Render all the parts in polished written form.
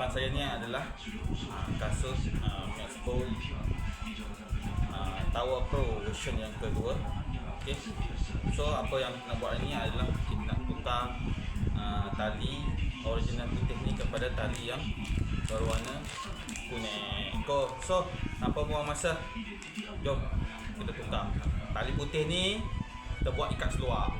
depan saya ni adalah kasut Maxbolt Tower Pro version yang kedua. Okay. So apa yang kita nak buat ni adalah kita nak tukar tali original putih ni kepada tali yang berwarna kuning. So apa buang masa, jom kita tukar tali putih ni, kita buat ikat seluar.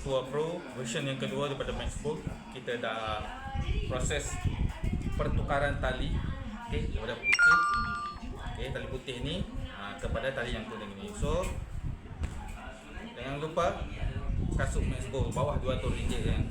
Tour Pro version yang kedua daripada Maxbolt. Kita dah proses pertukaran tali, okey, daripada putih, okey, tali putih ni kepada tali yang kuning ni. So jangan lupa kasut Maxbolt bawah RM200 kan.